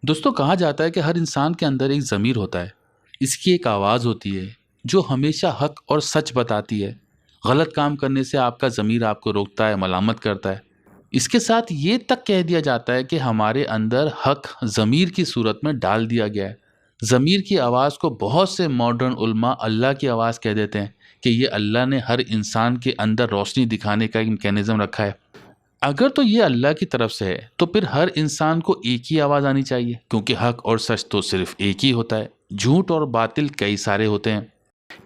دوستوں کہا جاتا ہے کہ ہر انسان کے اندر ایک ضمیر ہوتا ہے، اس کی ایک آواز ہوتی ہے جو ہمیشہ حق اور سچ بتاتی ہے۔ غلط کام کرنے سے آپ کا ضمیر آپ کو روکتا ہے، ملامت کرتا ہے۔ اس کے ساتھ یہ تک کہہ دیا جاتا ہے کہ ہمارے اندر حق ضمیر کی صورت میں ڈال دیا گیا ہے۔ ضمیر کی آواز کو بہت سے ماڈرن علماء اللہ کی آواز کہہ دیتے ہیں کہ یہ اللہ نے ہر انسان کے اندر روشنی دکھانے کا ایک میکینزم رکھا ہے۔ اگر تو یہ اللہ کی طرف سے ہے تو پھر ہر انسان کو ایک ہی آواز آنی چاہیے، کیونکہ حق اور سچ تو صرف ایک ہی ہوتا ہے، جھوٹ اور باطل کئی سارے ہوتے ہیں۔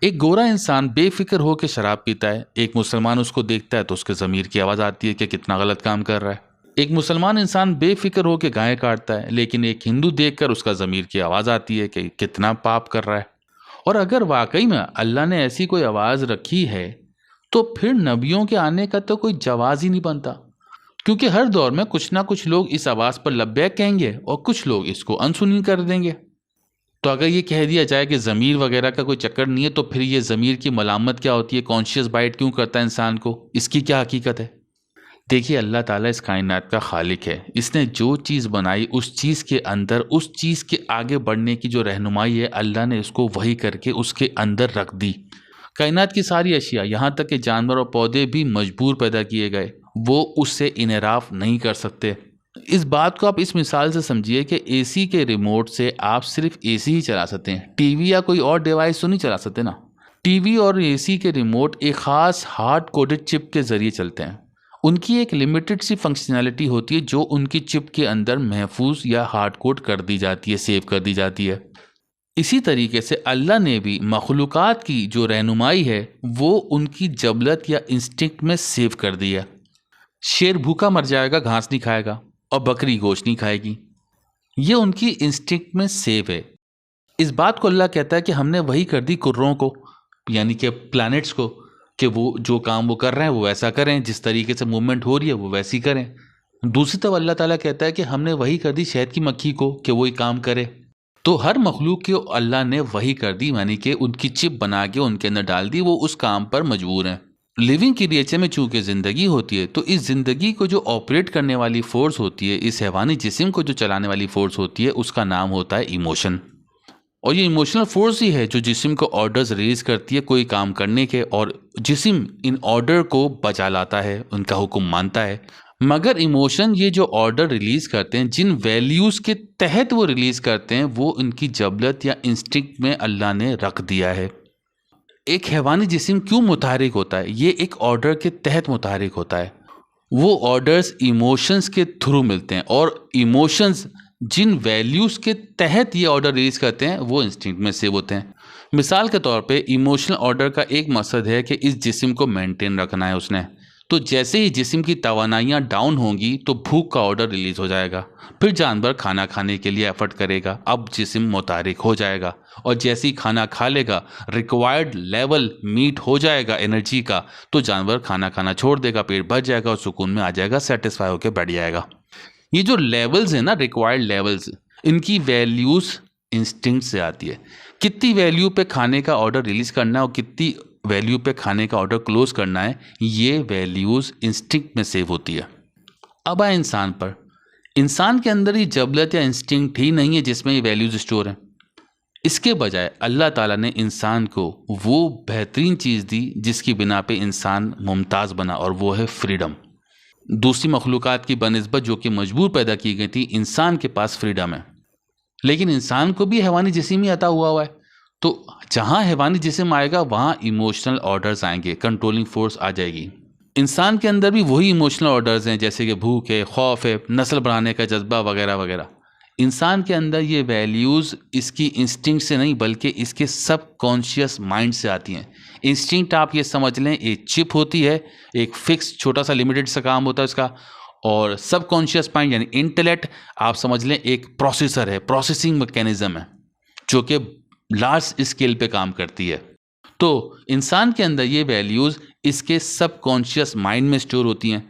ایک گورا انسان بے فکر ہو کے شراب پیتا ہے، ایک مسلمان اس کو دیکھتا ہے تو اس کے ضمیر کی آواز آتی ہے کہ کتنا غلط کام کر رہا ہے۔ ایک مسلمان انسان بے فکر ہو کے گائے کاٹتا ہے، لیکن ایک ہندو دیکھ کر اس کا ضمیر کی آواز آتی ہے کہ کتنا پاپ کر رہا ہے۔ اور اگر واقعی میں اللہ نے ایسی کوئی آواز رکھی ہے تو پھر نبیوں کے آنے کا تو کوئی جواز ہی نہیں بنتا، کیونکہ ہر دور میں کچھ نہ کچھ لوگ اس آواز پر لبیک کہیں گے اور کچھ لوگ اس کو انسنی کر دیں گے۔ تو اگر یہ کہہ دیا جائے کہ ضمیر وغیرہ کا کوئی چکر نہیں ہے تو پھر یہ ضمیر کی ملامت کیا ہوتی ہے، کانشیس بائٹ کیوں کرتا ہے انسان کو، اس کی کیا حقیقت ہے؟ دیکھیے، اللہ تعالیٰ اس کائنات کا خالق ہے۔ اس نے جو چیز بنائی اس چیز کے اندر اس چیز کے آگے بڑھنے کی جو رہنمائی ہے، اللہ نے اس کو وحی کر کے اس کے اندر رکھ دی۔ کائنات کی ساری اشیاء یہاں تک کہ جانور اور پودے بھی مجبور پیدا کیے گئے، وہ اس سے انحراف نہیں کر سکتے۔ اس بات کو آپ اس مثال سے سمجھیے کہ اے سی کے ریموٹ سے آپ صرف اے سی ہی چلا سکتے ہیں، ٹی وی یا کوئی اور ڈیوائس تو نہیں چلا سکتے نا۔ ٹی وی اور اے سی کے ریموٹ ایک خاص ہارڈ کوڈڈ چپ کے ذریعے چلتے ہیں۔ ان کی ایک لمیٹڈ سی فنکشنالٹی ہوتی ہے جو ان کی چپ کے اندر محفوظ یا ہارڈ کوڈ کر دی جاتی ہے، سیو کر دی جاتی ہے۔ اسی طریقے سے اللہ نے بھی مخلوقات کی جو رہنمائی ہے وہ ان کی جبلت یا انسٹنکٹ میں سیو کر دی ہے۔ شیر بھوکا مر جائے گا، گھاس نہیں کھائے گا، اور بکری گوشت نہیں کھائے گی، یہ ان کی انسٹنکٹ میں سیو ہے۔ اس بات کو اللہ کہتا ہے کہ ہم نے وہی کر دی کروں کو، یعنی کہ پلانٹس کو، کہ وہ جو کام وہ کر رہے ہیں وہ ویسا کریں، جس طریقے سے موومنٹ ہو رہی ہے وہ ویسی کریں۔ دوسری طرف اللہ تعالیٰ کہتا ہے کہ ہم نے وہی کر دی شہد کی مکھی کو کہ وہی کام کرے۔ تو ہر مخلوق کو اللہ نے وہی کر دی، یعنی کہ ان کی چپ بنا کے ان کے اندر ڈال دی، وہ اس کام پر مجبور ہیں۔ لیونگ کریچر میں چونکہ زندگی ہوتی ہے تو اس زندگی کو جو آپریٹ کرنے والی فورس ہوتی ہے، اس حیوانی جسم کو جو چلانے والی فورس ہوتی ہے، اس کا نام ہوتا ہے ایموشن۔ اور یہ ایموشنل فورس ہی ہے جو جسم کو آرڈرز ریلیز کرتی ہے کوئی کام کرنے کے، اور جسم ان آرڈر کو بجا لاتا ہے، ان کا حکم مانتا ہے۔ مگر ایموشن یہ جو آرڈر ریلیز کرتے ہیں، جن ویلیوز کے تحت وہ ریلیز کرتے ہیں، وہ ان کی جبلت یا انسٹنکٹ میں اللہ نے رکھ دیا ہے۔ ایک حیوانی جسم کیوں متحرک ہوتا ہے؟ یہ ایک آرڈر کے تحت متحرک ہوتا ہے۔ وہ آرڈرز ایموشنز کے تھرو ملتے ہیں، اور ایموشنز جن ویلیوز کے تحت یہ آرڈر ریلیز کرتے ہیں وہ انسٹنکٹ میں سیو ہوتے ہیں۔ مثال کے طور پہ ایموشنل آرڈر کا ایک مقصد ہے کہ اس جسم کو مینٹین رکھنا ہے اس نے، تو جیسے ہی جسم کی توانائیاں ڈاؤن ہوں گی تو بھوک کا آرڈر ریلیز ہو جائے گا، پھر جانور کھانا کھانے کے لیے ایفرٹ کرے گا، اب جسم متحرک ہو جائے گا، اور جیسے ہی کھانا کھا لے گا، ریکوائرڈ لیول میٹ ہو جائے گا انرجی کا، تو جانور کھانا کھانا چھوڑ دے گا، پیٹ بھر جائے گا اور سکون میں آ جائے گا، سیٹسفائی ہو کے بیٹھ جائے گا۔ یہ جو لیولز ہیں نا، ریکوائرڈ لیولز، ان کی ویلیوز انسٹنکٹ سے آتی ہے۔ کتنی ویلیو پہ کھانے کا آرڈر ریلیز کرنا ہے اور کتنی ویلیو پہ کھانے کا آرڈر کلوز کرنا ہے، یہ ویلیوز انسٹنکٹ میں سیو ہوتی ہے۔ اب آئے انسان پر۔ انسان کے اندر یہ جبلت یا انسٹنکٹ ہی نہیں ہے جس میں یہ ویلیوز اسٹور ہیں۔ اس کے بجائے اللہ تعالیٰ نے انسان کو وہ بہترین چیز دی جس کی بنا پہ انسان ممتاز بنا، اور وہ ہے فریڈم۔ دوسری مخلوقات کی بنسبت جو کہ مجبور پیدا کی گئی تھی، انسان کے پاس فریڈم ہے، لیکن انسان کو بھی حیوانی جسم ہی عطا ہوا ہے۔ تو جہاں حیوانی جسم آئے گا وہاں ایموشنل آرڈرز آئیں گے، کنٹرولنگ فورس آ جائے گی۔ انسان کے اندر بھی وہی ایموشنل آرڈرز ہیں، جیسے کہ بھوک ہے، خوف ہے، نسل بڑھانے کا جذبہ وغیرہ وغیرہ۔ انسان کے اندر یہ ویلیوز اس کی انسٹنکٹ سے نہیں بلکہ اس کے سب کانشیس مائنڈ سے آتی ہیں۔ انسٹنکٹ آپ یہ سمجھ لیں ایک چپ ہوتی ہے، ایک فکس چھوٹا سا لمیٹڈ سا کام ہوتا ہے اس کا، اور سب کانشیس مائنڈ یعنی انٹلیکٹ آپ سمجھ لیں ایک پروسیسر ہے، پروسیسنگ میکینزم ہے جو کہ لارج اسکیل پہ کام کرتی ہے۔ تو انسان کے اندر یہ ویلیوز اس کے سب کانشیس مائنڈ میں سٹور ہوتی ہیں،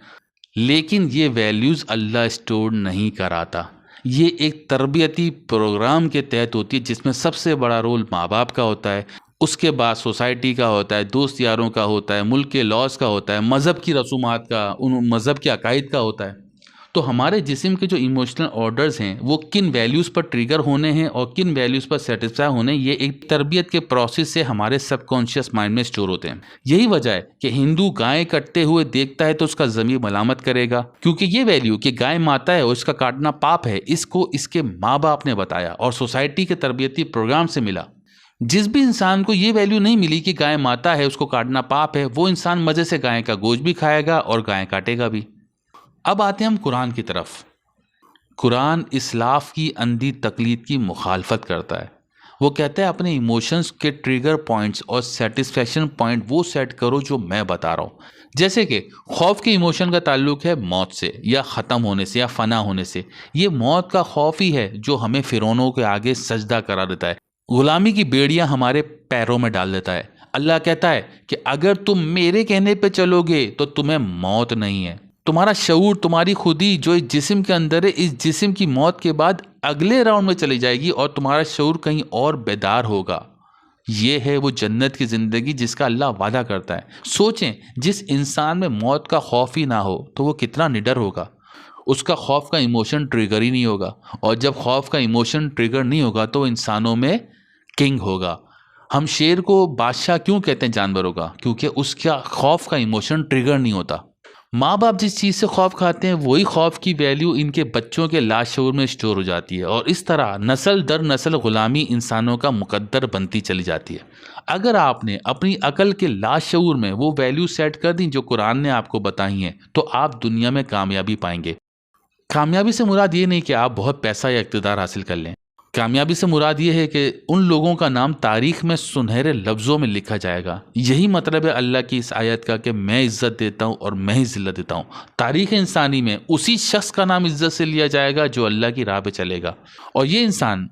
لیکن یہ ویلیوز اللہ سٹور نہیں کراتا۔ یہ ایک تربیتی پروگرام کے تحت ہوتی ہے جس میں سب سے بڑا رول ماں باپ کا ہوتا ہے، اس کے بعد سوسائٹی کا ہوتا ہے، دوست یاروں کا ہوتا ہے، ملک کے لاز کا ہوتا ہے، مذہب کی رسومات کا، ان مذہب کے عقائد کا ہوتا ہے۔ تو ہمارے جسم کے جو ایموشنل آرڈرز ہیں وہ کن ویلیوز پر ٹریگر ہونے ہیں اور کن ویلیوز پر سیٹسفائی ہونے ہیں، یہ ایک تربیت کے پروسیس سے ہمارے سب کانشیس مائنڈ میں اسٹور ہوتے ہیں۔ یہی وجہ ہے کہ ہندو گائے کٹتے ہوئے دیکھتا ہے تو اس کا ضمیر ملامت کرے گا، کیونکہ یہ ویلیو کہ گائے ماتا ہے اور اس کا کاٹنا پاپ ہے، اس کو اس کے ماں باپ نے بتایا اور سوسائٹی کے تربیتی پروگرام سے ملا۔ جس بھی انسان کو یہ ویلیو نہیں ملی کہ گائے ماتا ہے، اس کو کاٹنا پاپ ہے، وہ انسان مزے سے گائے کا گوشت بھی کھائے گا اور گائے کاٹے گا بھی۔ اب آتے ہیں ہم قرآن کی طرف۔ قرآن اسلاف کی اندھی تقلید کی مخالفت کرتا ہے۔ وہ کہتا ہے اپنے ایموشنز کے ٹریگر پوائنٹس اور سیٹسفیکشن پوائنٹ وہ سیٹ کرو جو میں بتا رہا ہوں۔ جیسے کہ خوف کے ایموشن کا تعلق ہے موت سے یا ختم ہونے سے یا فنا ہونے سے۔ یہ موت کا خوف ہی ہے جو ہمیں فرعونوں کے آگے سجدہ کرا دیتا ہے، غلامی کی بیڑیاں ہمارے پیروں میں ڈال دیتا ہے۔ اللہ کہتا ہے کہ اگر تم میرے کہنے پہ چلو گے تو تمہیں موت نہیں ہے۔ تمہارا شعور، تمہاری خودی جو اس جسم کے اندر ہے، اس جسم کی موت کے بعد اگلے راؤنڈ میں چلی جائے گی اور تمہارا شعور کہیں اور بیدار ہوگا۔ یہ ہے وہ جنت کی زندگی جس کا اللہ وعدہ کرتا ہے۔ سوچیں، جس انسان میں موت کا خوف ہی نہ ہو تو وہ کتنا نڈر ہوگا۔ اس کا خوف کا ایموشن ٹریگر ہی نہیں ہوگا، اور جب خوف کا ایموشن ٹریگر نہیں ہوگا تو وہ انسانوں میں کنگ ہوگا۔ ہم شیر کو بادشاہ کیوں کہتے ہیں جانوروں کا؟ کیونکہ اس کا خوف کا ایموشن ٹریگر نہیں ہوتا۔ ماں باپ جس چیز سے خوف کھاتے ہیں وہی خوف کی ویلیو ان کے بچوں کے لاشعور میں اسٹور ہو جاتی ہے، اور اس طرح نسل در نسل غلامی انسانوں کا مقدر بنتی چلی جاتی ہے۔ اگر آپ نے اپنی عقل کے لاشعور میں وہ ویلیو سیٹ کر دیں جو قرآن نے آپ کو بتائی ہیں تو آپ دنیا میں کامیابی پائیں گے۔ کامیابی سے مراد یہ نہیں کہ آپ بہت پیسہ یا اقتدار حاصل کر لیں۔ کامیابی سے مراد یہ ہے کہ ان لوگوں کا نام تاریخ میں سنہرے لفظوں میں لکھا جائے گا۔ یہی مطلب ہے اللہ کی اس آیت کا کہ میں عزت دیتا ہوں اور میں ہی ذلت دیتا ہوں۔ تاریخ انسانی میں اسی شخص کا نام عزت سے لیا جائے گا جو اللہ کی راہ پہ چلے گا، اور یہ انسان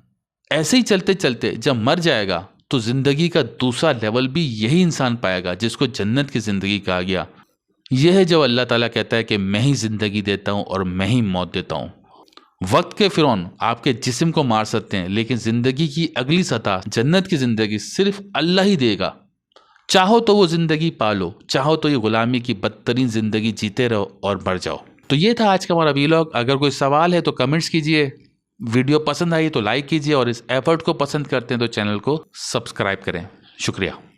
ایسے ہی چلتے چلتے جب مر جائے گا تو زندگی کا دوسرا لیول بھی یہی انسان پائے گا جس کو جنت کی زندگی کہا گیا۔ یہ ہے جو اللہ تعالیٰ کہتا ہے کہ میں ہی زندگی دیتا ہوں اور میں ہی موت دیتا ہوں۔ وقت کے فرعون آپ کے جسم کو مار سکتے ہیں، لیکن زندگی کی اگلی سطح، جنت کی زندگی، صرف اللہ ہی دے گا۔ چاہو تو وہ زندگی پالو، چاہو تو یہ غلامی کی بدترین زندگی جیتے رہو اور مر جاؤ۔ تو یہ تھا آج کا ہمارا ویلاگ۔ اگر کوئی سوال ہے تو کمنٹس کیجئے، ویڈیو پسند آئی تو لائک کیجئے، اور اس ایفرٹ کو پسند کرتے ہیں تو چینل کو سبسکرائب کریں۔ شکریہ۔